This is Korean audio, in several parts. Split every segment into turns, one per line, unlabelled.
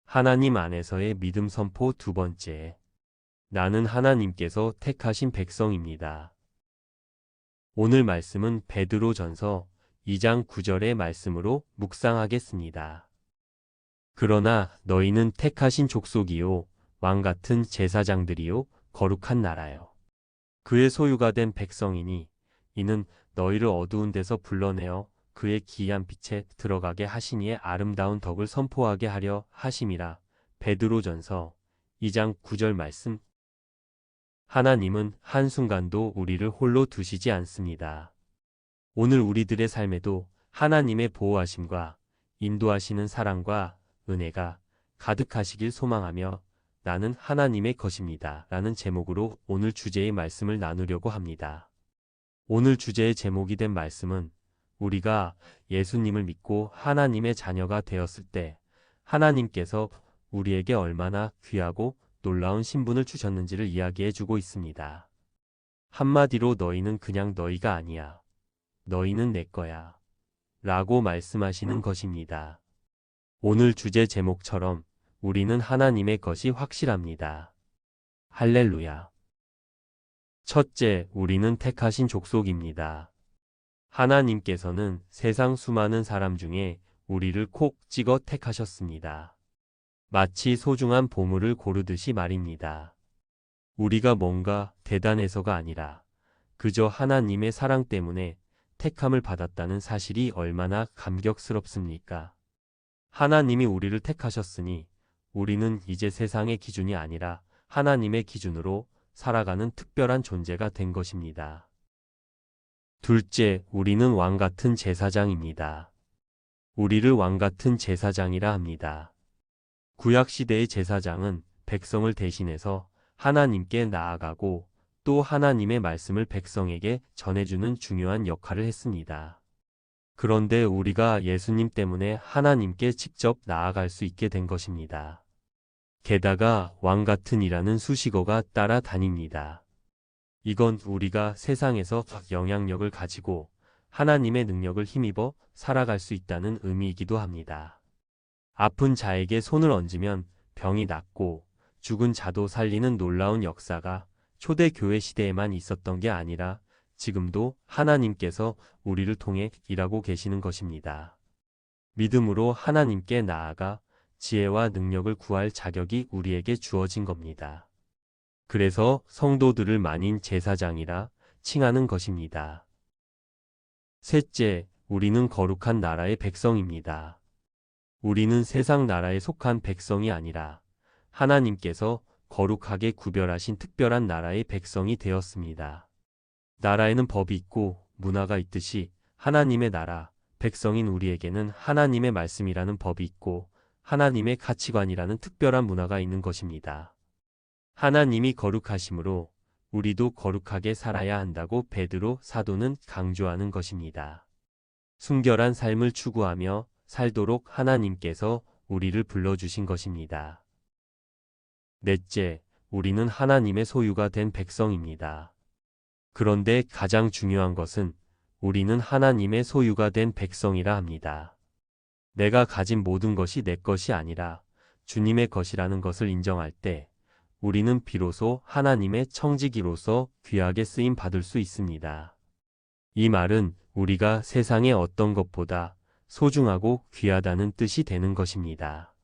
하나님 안에서의 믿음 선포 두 번째. 나는 하나님께서 택하신 백성입니다. 오늘 말씀은 베드로전서 2장 9절의 말씀으로 묵상하겠습니다. 그러나 너희는 택하신 족속이요 왕같은 제사장들이요 거룩한 나라요 그의 소유가 된 백성이니 이는 너희를 어두운 데서 불러내어 그의 기이한 빛에 들어가게 하시니의 아름다운 덕을 선포하게 하려 하심이라. 베드로전서 2장 9절 말씀. 하나님은 한순간도 우리를 홀로 두시지 않습니다. 오늘 우리들의 삶에도 하나님의 보호하심과 인도하시는 사랑과 은혜가 가득하시길 소망하며 나는 하나님의 것입니다. 라는 제목으로 오늘 주제의 말씀을 나누려고 합니다. 오늘 주제의 제목이 된 말씀은 우리가 예수님을 믿고 하나님의 자녀가 되었을 때 하나님께서 우리에게 얼마나 귀하고 놀라운 신분을 주셨는지를 이야기해 주고 있습니다. 한마디로 너희는 그냥 너희가 아니야. 너희는 내 거야. 라고 말씀하시는 것입니다. 오늘 주제 제목처럼 우리는 하나님의 것이 확실합니다. 할렐루야. 첫째, 우리는 택하신 족속입니다. 하나님께서는 세상 수많은 사람 중에 우리를 콕 찍어 택하셨습니다. 마치 소중한 보물을 고르듯이 말입니다. 우리가 뭔가 대단해서가 아니라 그저 하나님의 사랑 때문에 택함을 받았다는 사실이 얼마나 감격스럽습니까? 하나님이 우리를 택하셨으니 우리는 이제 세상의 기준이 아니라 하나님의 기준으로 살아가는 특별한 존재가 된 것입니다. 둘째, 우리는 왕같은 제사장입니다. 우리를 왕같은 제사장이라 합니다. 구약시대의 제사장은 백성을 대신해서 하나님께 나아가고 또 하나님의 말씀을 백성에게 전해주는 중요한 역할을 했습니다. 그런데 우리가 예수님 때문에 하나님께 직접 나아갈 수 있게 된 것입니다. 게다가 왕같은이라는 수식어가 따라다닙니다. 이건 우리가 세상에서 영향력을 가지고 하나님의 능력을 힘입어 살아갈 수 있다는 의미이기도 합니다. 아픈 자에게 손을 얹으면 병이 낫고 죽은 자도 살리는 놀라운 역사가 초대교회 시대에만 있었던 게 아니라 지금도 하나님께서 우리를 통해 일하고 계시는 것입니다. 믿음으로 하나님께 나아가 지혜와 능력을 구할 자격이 우리에게 주어진 겁니다. 그래서 성도들을 만인 제사장이라 칭하는 것입니다. 셋째, 우리는 거룩한 나라의 백성입니다. 우리는 세상 나라에 속한 백성이 아니라 하나님께서 거룩하게 구별하신 특별한 나라의 백성이 되었습니다. 나라에는 법이 있고 문화가 있듯이 하나님의 나라, 백성인 우리에게는 하나님의 말씀이라는 법이 있고 하나님의 가치관이라는 특별한 문화가 있는 것입니다. 하나님이 거룩하심으로 우리도 거룩하게 살아야 한다고 베드로 사도는 강조하는 것입니다. 순결한 삶을 추구하며 살도록 하나님께서 우리를 불러주신 것입니다. 넷째, 우리는 하나님의 소유가 된 백성입니다. 그런데 가장 중요한 것은 우리는 하나님의 소유가 된 백성이라 합니다. 내가 가진 모든 것이 내 것이 아니라 주님의 것이라는 것을 인정할 때 우리는 비로소 하나님의 청지기로서 귀하게 쓰임 받을 수 있습니다. 이 말은 우리가 세상의 어떤 것보다 소중하고 귀하다는 뜻이 되는 것입니다.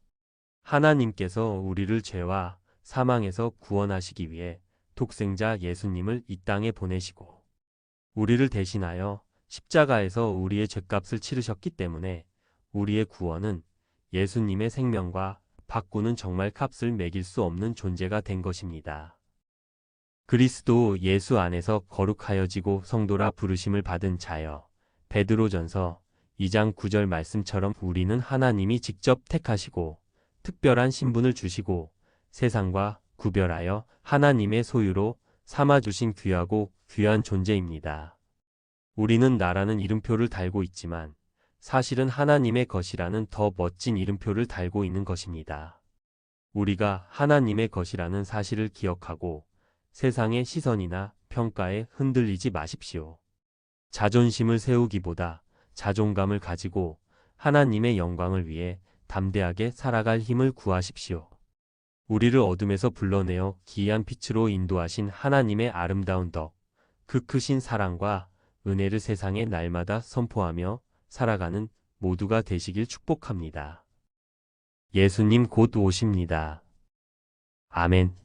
하나님께서 우리를 죄와 사망에서 구원하시기 위해 독생자 예수님을 이 땅에 보내시고 우리를 대신하여 십자가에서 우리의 죗값을 치르셨기 때문에 우리의 구원은 예수님의 생명과 바꾸는 정말 값을 매길 수 없는 존재가 된 것입니다. 그리스도 예수 안에서 거룩하여지고 성도라 부르심을 받은 자여. 베드로전서 2장 9절 말씀처럼 우리는 하나님이 직접 택하시고 특별한 신분을 주시고 세상과 구별하여 하나님의 소유로 삼아주신 귀하고 귀한 존재입니다. 우리는 나라는 이름표를 달고 있지만 사실은 하나님의 것이라는 더 멋진 이름표를 달고 있는 것입니다. 우리가 하나님의 것이라는 사실을 기억하고 세상의 시선이나 평가에 흔들리지 마십시오. 자존심을 세우기보다 자존감을 가지고 하나님의 영광을 위해 담대하게 살아갈 힘을 구하십시오. 우리를 어둠에서 불러내어 기이한 빛으로 인도하신 하나님의 아름다운 덕, 그 크신 사랑과 은혜를 세상에 날마다 선포하며 살아가는 모두가 되시길 축복합니다. 예수님 곧 오십니다. 아멘.